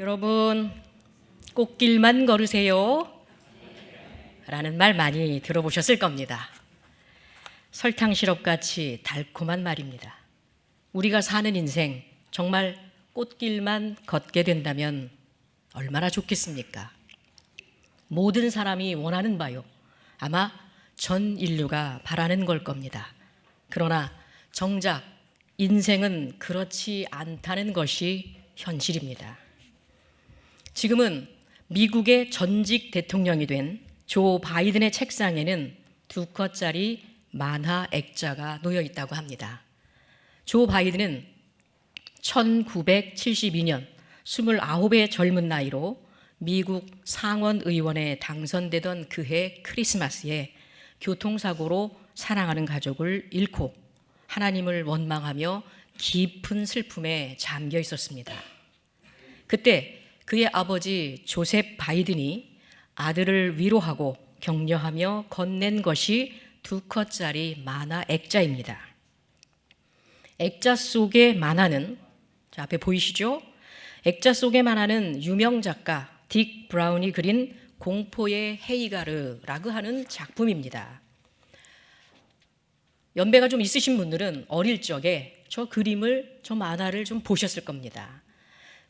여러분, 꽃길만 걸으세요 라는 말 많이 들어보셨을 겁니다. 설탕 시럽같이 달콤한 말입니다. 우리가 사는 인생 정말 꽃길만 걷게 된다면 얼마나 좋겠습니까? 모든 사람이 원하는 바요, 아마 전 인류가 바라는 걸 겁니다. 그러나 정작 인생은 그렇지 않다는 것이 현실입니다. 지금은 미국의 전직 대통령이 된 조 바이든의 책상에는 2컷짜리 만화 액자가 놓여 있다고 합니다. 조 바이든은 1972년 29의 젊은 나이로 미국 상원의원에 당선되던 그해 크리스마스에 교통사고로 사랑하는 가족을 잃고 하나님을 원망하며 깊은 슬픔에 잠겨 있었습니다. 그때 그의 아버지 조셉 바이든이 아들을 위로하고 격려하며 건넨 것이 2컷짜리 만화 액자입니다. 액자 속의 만화는, 앞에 보이시죠? 액자 속의 만화는 유명 작가 딕 브라운이 그린 공포의 헤이가르라고 하는 작품입니다. 연배가 좀 있으신 분들은 어릴 적에 저 그림을, 저 만화를 좀 보셨을 겁니다.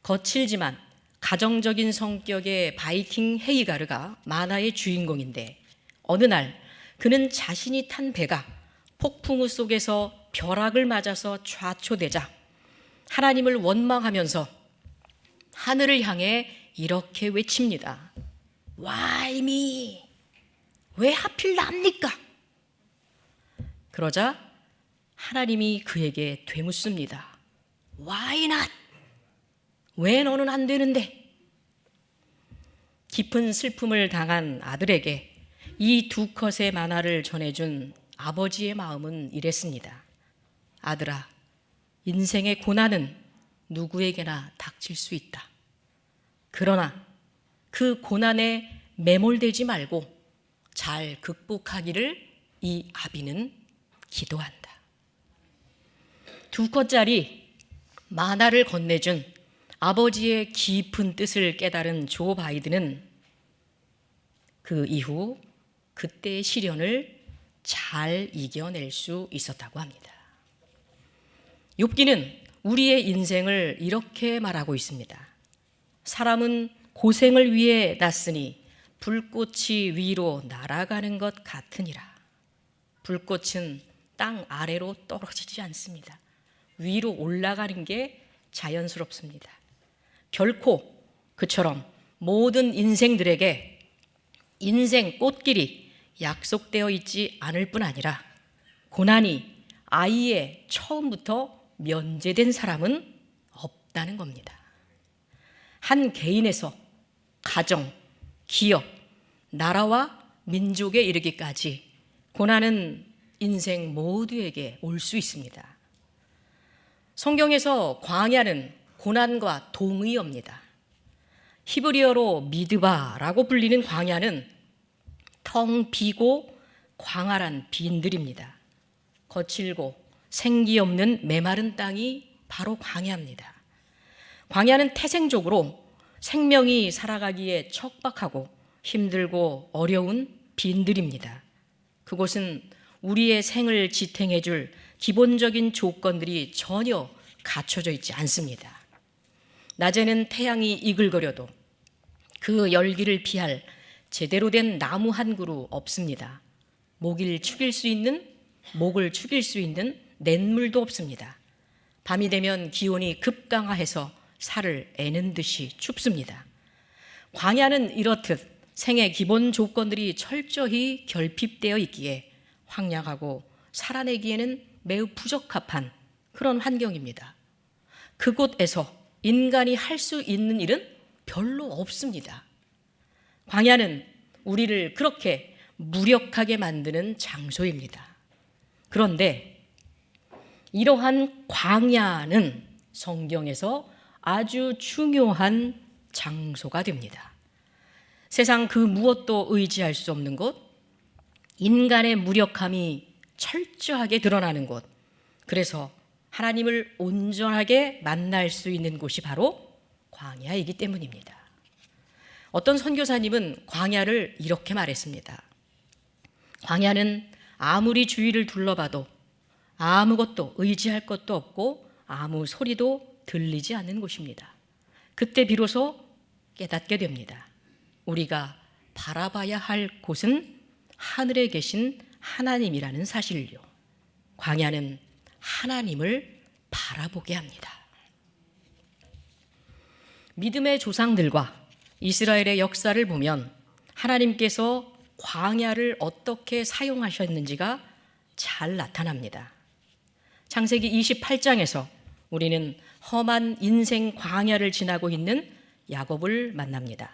거칠지만 가정적인 성격의 바이킹 헤이가르가 만화의 주인공인데, 어느 날 그는 자신이 탄 배가 폭풍우 속에서 벼락을 맞아서 좌초되자 하나님을 원망하면서 하늘을 향해 이렇게 외칩니다. Why me? 왜 하필 납니까? 그러자 하나님이 그에게 되묻습니다. Why not? 왜 너는 안 되는데? 깊은 슬픔을 당한 아들에게 이 2컷의 만화를 전해준 아버지의 마음은 이랬습니다. 아들아, 인생의 고난은 누구에게나 닥칠 수 있다. 그러나 그 고난에 매몰되지 말고 잘 극복하기를 이 아비는 기도한다. 2컷짜리 만화를 건네준 아버지의 깊은 뜻을 깨달은 조 바이든은 그 이후 그때의 시련을 잘 이겨낼 수 있었다고 합니다. 욥기는 우리의 인생을 이렇게 말하고 있습니다. 사람은 고생을 위해 났으니 불꽃이 위로 날아가는 것 같으니라. 불꽃은 땅 아래로 떨어지지 않습니다. 위로 올라가는 게 자연스럽습니다. 결코 그처럼 모든 인생들에게 인생 꽃길이 약속되어 있지 않을 뿐 아니라 고난이 아예 처음부터 면제된 사람은 없다는 겁니다. 한 개인에서 가정, 기업, 나라와 민족에 이르기까지 고난은 인생 모두에게 올 수 있습니다. 성경에서 광야는 고난과 동의어입니다. 히브리어로 미드바라고 불리는 광야는 텅 비고 광활한 빈들입니다. 거칠고 생기 없는 메마른 땅이 바로 광야입니다. 광야는 태생적으로 생명이 살아가기에 척박하고 힘들고 어려운 빈들입니다. 그곳은 우리의 생을 지탱해 줄 기본적인 조건들이 전혀 갖춰져 있지 않습니다. 낮에는 태양이 이글거려도 그 열기를 피할 제대로 된 나무 한 그루 없습니다. 목을 축일 수 있는 냇물도 없습니다. 밤이 되면 기온이 급강하해서 살을 애는 듯이 춥습니다. 광야는 이렇듯 생의 기본 조건들이 철저히 결핍되어 있기에 황량하고 살아내기에는 매우 부적합한 그런 환경입니다. 그곳에서 인간이 할 수 있는 일은 별로 없습니다. 광야는 우리를 그렇게 무력하게 만드는 장소입니다. 그런데 이러한 광야는 성경에서 아주 중요한 장소가 됩니다. 세상 그 무엇도 의지할 수 없는 곳, 인간의 무력함이 철저하게 드러나는 곳, 그래서 하나님을 온전하게 만날 수 있는 곳이 바로 광야이기 때문입니다. 어떤 선교사님은 광야를 이렇게 말했습니다. 광야는 아무리 주위를 둘러봐도 아무것도 의지할 것도 없고 아무 소리도 들리지 않는 곳입니다. 그때 비로소 깨닫게 됩니다. 우리가 바라봐야 할 곳은 하늘에 계신 하나님이라는 사실을요. 광야는 하나님을 바라보게 합니다. 믿음의 조상들과 이스라엘의 역사를 보면 하나님께서 광야를 어떻게 사용하셨는지가 잘 나타납니다. 창세기 28장에서 우리는 험한 인생 광야를 지나고 있는 야곱을 만납니다.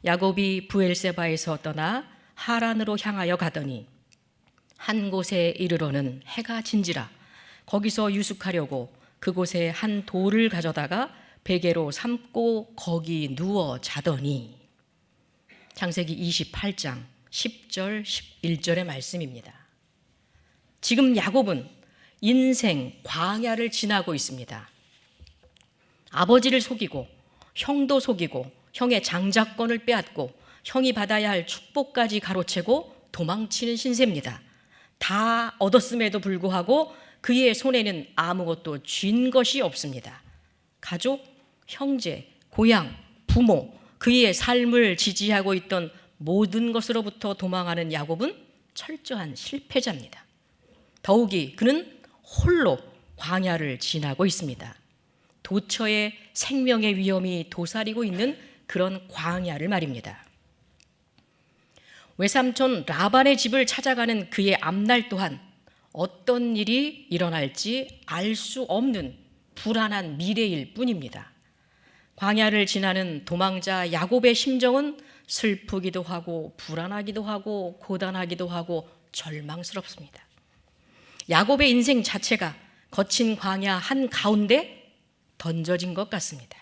야곱이 브엘세바에서 떠나 하란으로 향하여 가더니 한 곳에 이르러는 해가 진지라 거기서 유숙하려고 그곳에 한 돌을 가져다가 베개로 삼고 거기 누워 자더니, 창세기 28장 10절 11절의 말씀입니다. 지금 야곱은 인생 광야를 지나고 있습니다. 아버지를 속이고 형도 속이고 형의 장자권을 빼앗고 형이 받아야 할 축복까지 가로채고 도망치는 신세입니다. 다 얻었음에도 불구하고 그의 손에는 아무것도 쥔 것이 없습니다. 가족, 형제, 고향, 부모, 그의 삶을 지지하고 있던 모든 것으로부터 도망하는 야곱은 철저한 실패자입니다. 더욱이 그는 홀로 광야를 지나고 있습니다. 도처에 생명의 위험이 도사리고 있는 그런 광야를 말입니다. 외삼촌 라반의 집을 찾아가는 그의 앞날 또한 어떤 일이 일어날지 알 수 없는 불안한 미래일 뿐입니다. 광야를 지나는 도망자 야곱의 심정은 슬프기도 하고 불안하기도 하고 고단하기도 하고 절망스럽습니다. 야곱의 인생 자체가 거친 광야 한가운데 던져진 것 같습니다.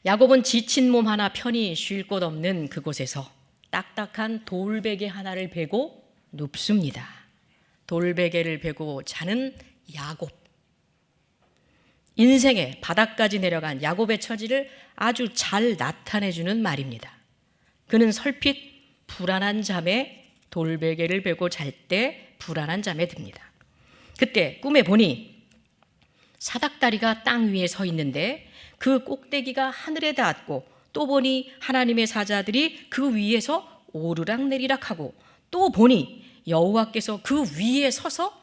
야곱은 지친 몸 하나 편히 쉴 곳 없는 그곳에서 딱딱한 돌베개 하나를 베고 눕습니다. 돌베개를 베고 자는 야곱. 인생의 바닥까지 내려간 야곱의 처지를 아주 잘 나타내주는 말입니다. 그는 설핏 불안한 잠에 돌베개를 베고 잘 때 불안한 잠에 듭니다. 그때 꿈에 보니 사닥다리가 땅 위에 서 있는데 그 꼭대기가 하늘에 닿았고, 또 보니 하나님의 사자들이 그 위에서 오르락내리락하고, 또 보니 여호와께서 그 위에 서서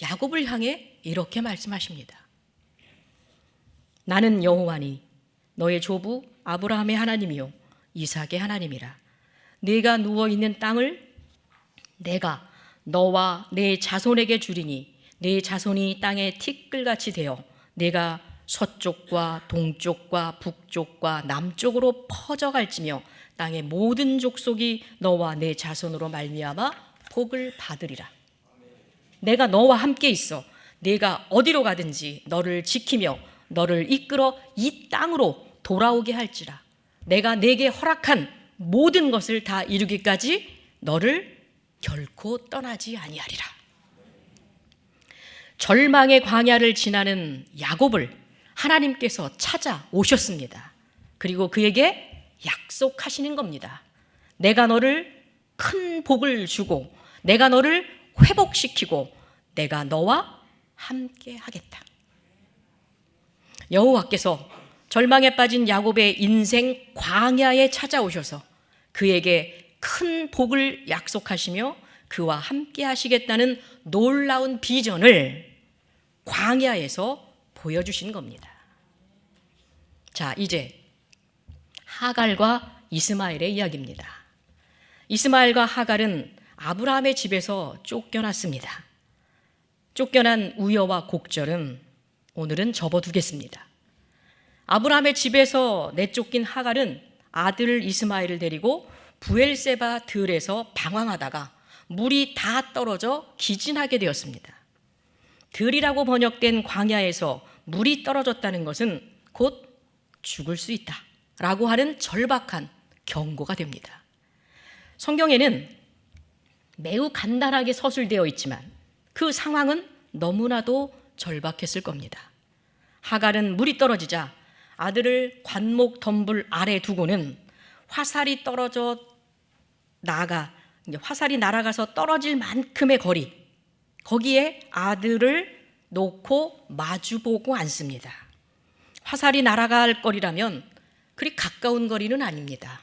야곱을 향해 이렇게 말씀하십니다. 나는 여호와니 너의 조부 아브라함의 하나님이요 이삭의 하나님이라. 네가 누워있는 땅을 내가 너와 내 자손에게 주리니 네 자손이 땅에 티끌같이 되어 내가 서쪽과 동쪽과 북쪽과 남쪽으로 퍼져갈지며 땅의 모든 족속이 너와 내 자손으로 말미암아 복을 받으리라. 내가 너와 함께 있어 네가 어디로 가든지 너를 지키며 너를 이끌어 이 땅으로 돌아오게 할지라. 내가 네게 허락한 모든 것을 다 이루기까지 너를 결코 떠나지 아니하리라. 절망의 광야를 지나는 야곱을 하나님께서 찾아오셨습니다. 그리고 그에게 약속하시는 겁니다. 내가 너를 큰 복을 주고 내가 너를 회복시키고 내가 너와 함께 하겠다. 여호와께서 절망에 빠진 야곱의 인생 광야에 찾아오셔서 그에게 큰 복을 약속하시며 그와 함께 하시겠다는 놀라운 비전을 광야에서 보여주신 겁니다. 자, 이제 하갈과 이스마엘의 이야기입니다. 이스마엘과 하갈은 아브라함의 집에서 쫓겨났습니다. 쫓겨난 우여와 곡절은 오늘은 접어두겠습니다. 아브라함의 집에서 내쫓긴 하갈은 아들 이스마엘을 데리고 브엘세바 들에서 방황하다가 물이 다 떨어져 기진하게 되었습니다. 들이라고 번역된 광야에서 물이 떨어졌다는 것은 곧 죽을 수 있다라고 하는 절박한 경고가 됩니다. 성경에는 매우 간단하게 서술되어 있지만 그 상황은 너무나도 절박했을 겁니다. 하갈은 물이 떨어지자 아들을 관목 덤불 아래 두고는 화살이 떨어져 화살이 날아가서 떨어질 만큼의 거리, 거기에 아들을 놓고 마주보고 앉습니다. 화살이 날아갈 거리라면 그리 가까운 거리는 아닙니다.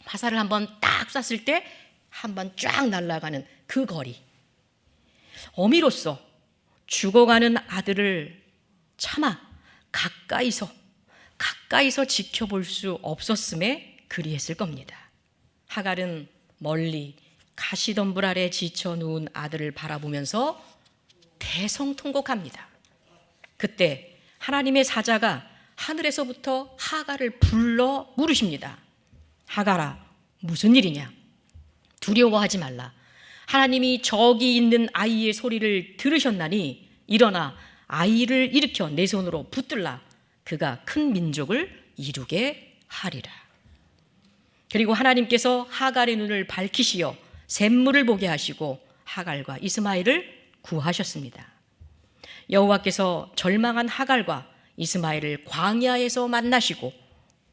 화살을 한번 딱 쐈을 때 한번 쫙 날아가는 그 거리. 어미로서 죽어가는 아들을 차마 가까이서 지켜볼 수 없었음에 그리했을 겁니다. 하갈은 멀리 가시덤불 아래 지쳐 누운 아들을 바라보면서 대성통곡합니다. 그때 하나님의 사자가 하늘에서부터 하갈을 불러 물으십니다. 하갈아, 무슨 일이냐? 두려워하지 말라. 하나님이 저기 있는 아이의 소리를 들으셨나니 일어나 아이를 일으켜 내 손으로 붙들라. 그가 큰 민족을 이루게 하리라. 그리고 하나님께서 하갈의 눈을 밝히시어 샘물을 보게 하시고 하갈과 이스마엘을 구하셨습니다. 여호와께서 절망한 하갈과 이스마엘을 광야에서 만나시고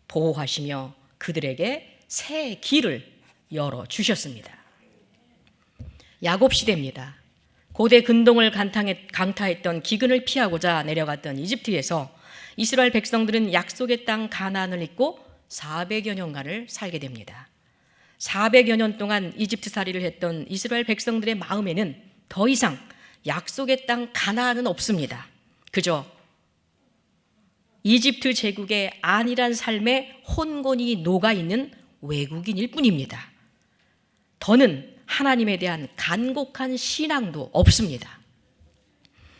보호하시며 그들에게 새 길을 열어주셨습니다. 야곱 시대입니다. 고대 근동을 강타했던 기근을 피하고자 내려갔던 이집트에서 이스라엘 백성들은 약속의 땅 가나안을 잊고 400여 년간을 살게 됩니다. 400여 년 동안 이집트살이를 했던 이스라엘 백성들의 마음에는 더 이상 약속의 땅 가나안은 없습니다. 그저 이집트 제국의 안일한 삶에 혼곤이 녹아있는 외국인일 뿐입니다. 더는 하나님에 대한 간곡한 신앙도 없습니다.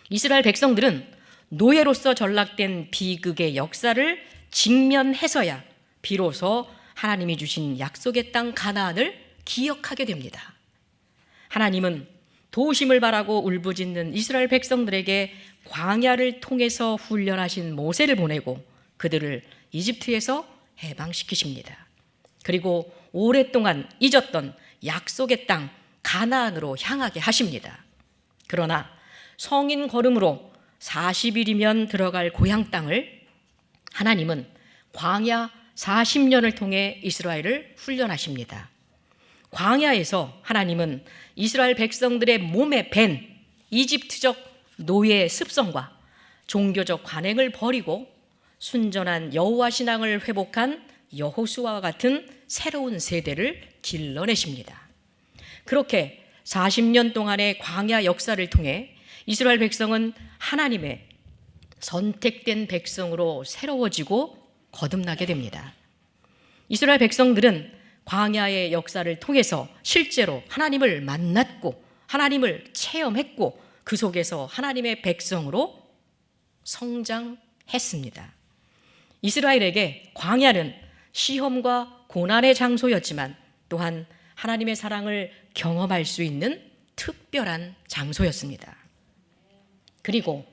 이스라엘 백성들은 노예로서 전락된 비극의 역사를 직면해서야 비로소 하나님이 주신 약속의 땅 가나안을 기억하게 됩니다. 하나님은 도우심을 바라고 울부짖는 이스라엘 백성들에게 광야를 통해서 훈련하신 모세를 보내고 그들을 이집트에서 해방시키십니다. 그리고 오랫동안 잊었던 약속의 땅 가나안으로 향하게 하십니다. 그러나 성인 걸음으로 40일이면 들어갈 고향 땅을 하나님은 광야 40년을 통해 이스라엘을 훈련하십니다. 광야에서 하나님은 이스라엘 백성들의 몸에 밴 이집트적 노예 습성과 종교적 관행을 버리고 순전한 여호와 신앙을 회복한 여호수아와 같은 새로운 세대를 길러내십니다. 그렇게 40년 동안의 광야 역사를 통해 이스라엘 백성은 하나님의 선택된 백성으로 새로워지고 거듭나게 됩니다. 이스라엘 백성들은 광야의 역사를 통해서 실제로 하나님을 만났고 하나님을 체험했고 그 속에서 하나님의 백성으로 성장했습니다. 이스라엘에게 광야는 시험과 고난의 장소였지만 또한 하나님의 사랑을 경험할 수 있는 특별한 장소였습니다. 그리고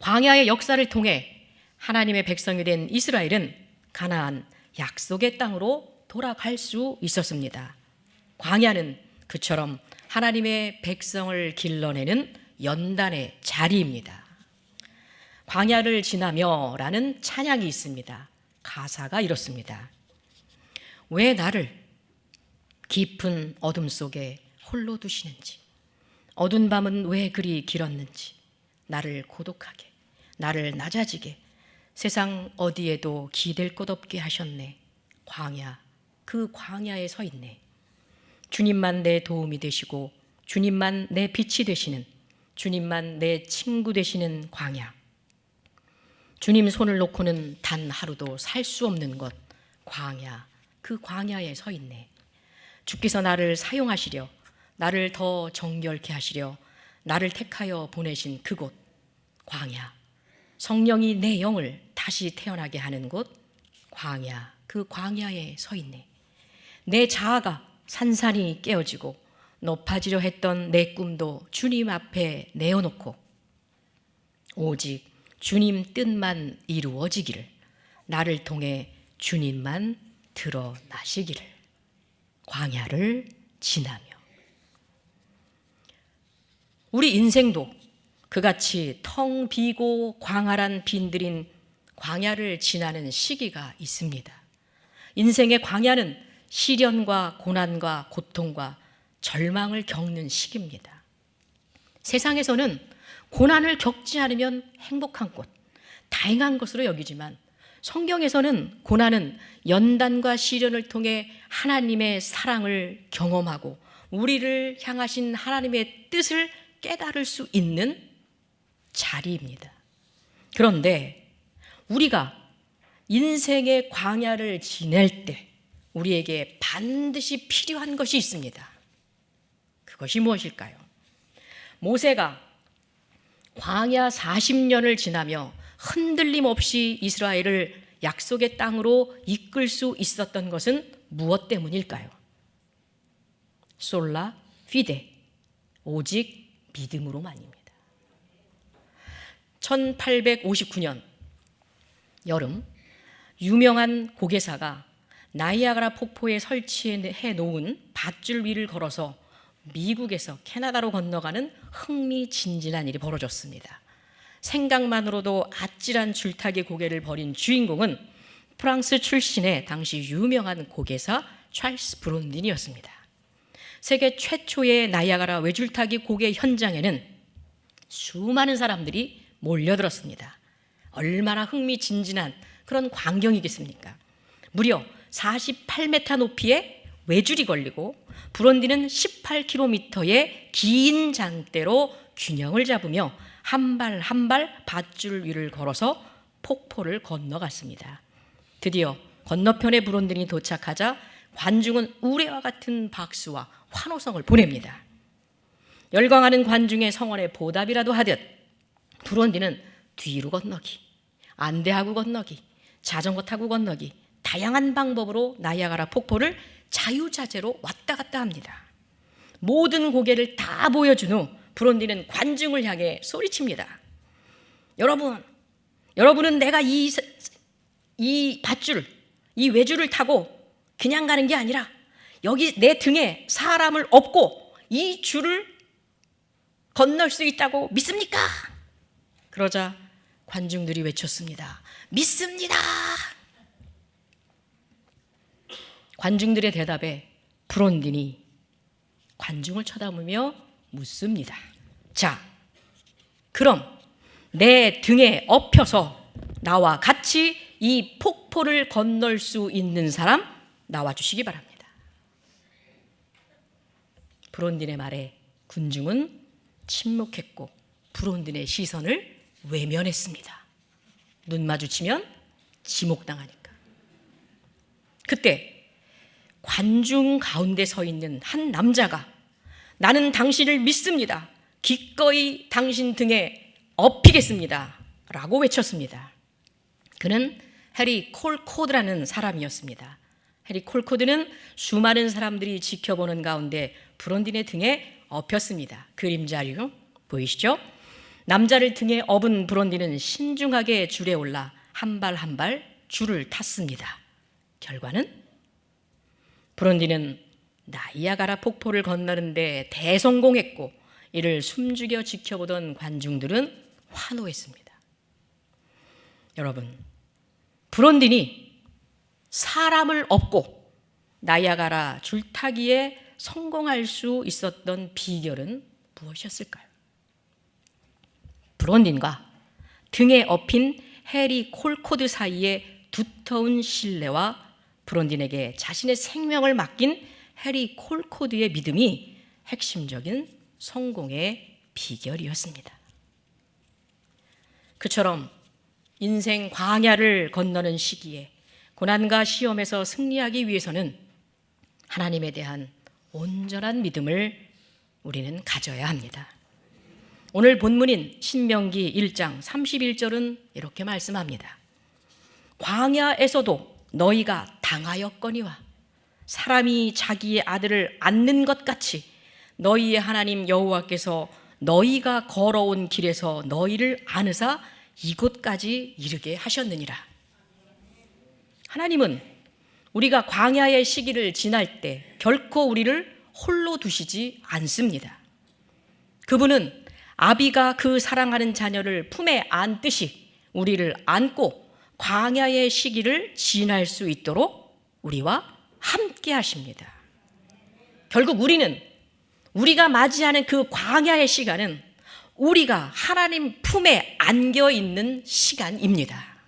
광야의 역사를 통해 하나님의 백성이 된 이스라엘은 가나안 약속의 땅으로 돌아갈 수 있었습니다. 광야는 그처럼 하나님의 백성을 길러내는 연단의 자리입니다. 광야를 지나며 라는 찬양이 있습니다. 가사가 이렇습니다. 왜 나를 깊은 어둠 속에 홀로 두시는지, 어두운 밤은 왜 그리 길었는지, 나를 고독하게, 나를 낮아지게, 세상 어디에도 기댈 곳 없게 하셨네. 광야, 그 광야에 서 있네. 주님만 내 도움이 되시고 주님만 내 빛이 되시는, 주님만 내 친구 되시는 광야. 주님 손을 놓고는 단 하루도 살 수 없는 것, 광야, 그 광야에 서 있네. 주께서 나를 사용하시려, 나를 더 정결케 하시려 나를 택하여 보내신 그곳, 광야. 성령이 내 영을 다시 태어나게 하는 곳, 광야, 그 광야에 서 있네. 내 자아가 산산이 깨어지고 높아지려 했던 내 꿈도 주님 앞에 내어놓고 오직 주님 뜻만 이루어지기를, 나를 통해 주님만 드러나시기를, 광야를 지나며. 우리 인생도 그같이 텅 비고 광활한 빈들인 광야를 지나는 시기가 있습니다. 인생의 광야는 시련과 고난과 고통과 절망을 겪는 시기입니다. 세상에서는 고난을 겪지 않으면 행복한 곳, 다행한 것으로 여기지만 성경에서는 고난은 연단과 시련을 통해 하나님의 사랑을 경험하고 우리를 향하신 하나님의 뜻을 깨달을 수 있는 자리입니다. 그런데 우리가 인생의 광야를 지낼 때 우리에게 반드시 필요한 것이 있습니다. 그것이 무엇일까요? 모세가 광야 40년을 지나며 흔들림 없이 이스라엘을 약속의 땅으로 이끌 수 있었던 것은 무엇 때문일까요? 솔라 피데, 오직 믿음으로만입니다. 1859년 여름, 유명한 고개사가 나이아가라 폭포에 설치해 놓은 밧줄 위를 걸어서 미국에서 캐나다로 건너가는 흥미진진한 일이 벌어졌습니다. 생각만으로도 아찔한 줄타기 고개를 벌인 주인공은 프랑스 출신의 당시 유명한 고개사 찰스 브론딘이었습니다. 세계 최초의 나이아가라 외줄타기 고개 현장에는 수많은 사람들이 몰려들었습니다. 얼마나 흥미진진한 그런 광경이겠습니까? 무려 48m 높이의 외줄이 걸리고 브론딘은 18km의 긴 장대로 균형을 잡으며 한 발 한 발 밧줄 위를 걸어서 폭포를 건너갔습니다. 드디어 건너편에 브론딘이 도착하자 관중은 우레와 같은 박수와 환호성을 보냅니다. 열광하는 관중의 성원에 보답이라도 하듯 브론딘은 뒤로 건너기, 안대하고 건너기, 자전거 타고 건너기, 다양한 방법으로 나이아가라 폭포를 자유자재로 왔다 갔다 합니다. 모든 고개를 다 보여준 후 브론딘은 관중을 향해 소리칩니다. 여러분은 내가 이 밧줄, 이 외줄을 타고 그냥 가는 게 아니라 여기 내 등에 사람을 업고 이 줄을 건널 수 있다고 믿습니까? 그러자 관중들이 외쳤습니다. 믿습니다. 관중들의 대답에 브론딘이 관중을 쳐다보며 묻습니다. 자, 그럼 내 등에 업혀서 나와 같이 이 폭포를 건널 수 있는 사람 나와주시기 바랍니다. 브론딘의 말에 군중은 침묵했고 브론딘의 시선을 외면했습니다. 눈 마주치면 지목당하니까. 그때 관중 가운데 서 있는 한 남자가 나는 당신을 믿습니다. 기꺼이 당신 등에 업히겠습니다. 라고 외쳤습니다. 그는 해리 콜코드라는 사람이었습니다. 해리 콜코드는 수많은 사람들이 지켜보는 가운데 브론딘의 등에 업혔습니다. 그림자료 보이시죠? 남자를 등에 업은 브론딘은 신중하게 줄에 올라 한 발 한 발 줄을 탔습니다. 결과는 브론딘은 나이아가라 폭포를 건너는데 대성공했고 이를 숨죽여 지켜보던 관중들은 환호했습니다. 여러분, 브론딘이 사람을 업고 나이아가라 줄타기에 성공할 수 있었던 비결은 무엇이었을까요? 브론딘과 등에 업힌 해리 콜코드 사이의 두터운 신뢰와 브론딘에게 자신의 생명을 맡긴 해리 콜코드의 믿음이 핵심적인 성공의 비결이었습니다. 그처럼 인생 광야를 건너는 시기에 고난과 시험에서 승리하기 위해서는 하나님에 대한 온전한 믿음을 우리는 가져야 합니다. 오늘 본문인 신명기 1장 31절은 이렇게 말씀합니다. 광야에서도 너희가 당하였거니와 사람이 자기의 아들을 안는 것 같이 너희의 하나님 여호와께서 너희가 걸어온 길에서 너희를 안으사 이곳까지 이르게 하셨느니라. 하나님은 우리가 광야의 시기를 지날 때 결코 우리를 홀로 두시지 않습니다. 그분은 아비가 그 사랑하는 자녀를 품에 안듯이 우리를 안고 광야의 시기를 지날 수 있도록 우리와 함께 하십니다. 결국 우리가 맞이하는 그 광야의 시간은 우리가 하나님 품에 안겨 있는 시간입니다.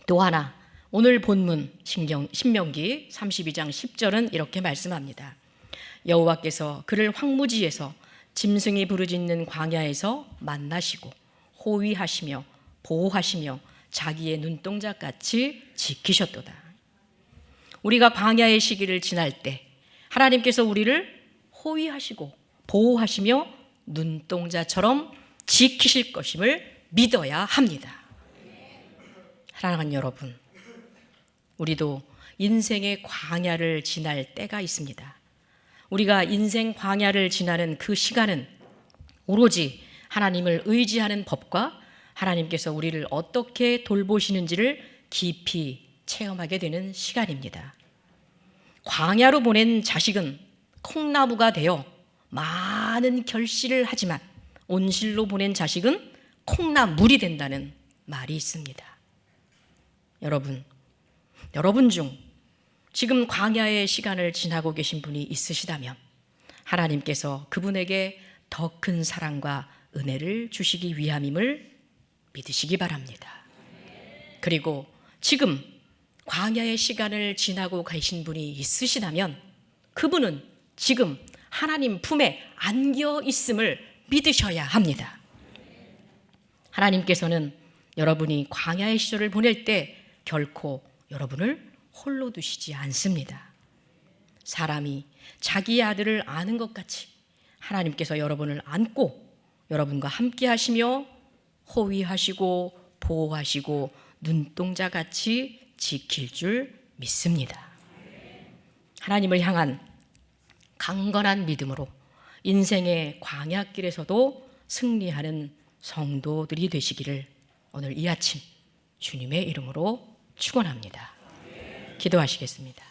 또 하나, 오늘 본문 신명기 32장 10절은 이렇게 말씀합니다. 여호와께서 그를 황무지에서 짐승이 부르짖는 광야에서 만나시고 호위하시며 보호하시며 자기의 눈동자같이 지키셨도다. 우리가 광야의 시기를 지날 때 하나님께서 우리를 호위하시고 보호하시며 눈동자처럼 지키실 것임을 믿어야 합니다. 사랑하는 여러분, 우리도 인생의 광야를 지날 때가 있습니다. 우리가 인생 광야를 지나는 그 시간은 오로지 하나님을 의지하는 법과 하나님께서 우리를 어떻게 돌보시는지를 깊이 체험하게 되는 시간입니다. 광야로 보낸 자식은 콩나무가 되어 많은 결실을 하지만 온실로 보낸 자식은 콩나물이 된다는 말이 있습니다. 여러분 중 지금 광야의 시간을 지나고 계신 분이 있으시다면 하나님께서 그분에게 더 큰 사랑과 은혜를 주시기 위함임을 믿으시기 바랍니다. 그리고 지금 광야의 시간을 지나고 계신 분이 있으시다면 그분은 지금 하나님 품에 안겨 있음을 믿으셔야 합니다. 하나님께서는 여러분이 광야의 시절을 보낼 때 결코 여러분을 홀로 두시지 않습니다. 사람이 자기의 아들을 아는 것 같이 하나님께서 여러분을 안고 여러분과 함께 하시며 호위하시고 보호하시고 눈동자같이 지킬 줄 믿습니다. 하나님을 향한 강건한 믿음으로 인생의 광야길에서도 승리하는 성도들이 되시기를 오늘 이 아침 주님의 이름으로 축원합니다. 기도하시겠습니다.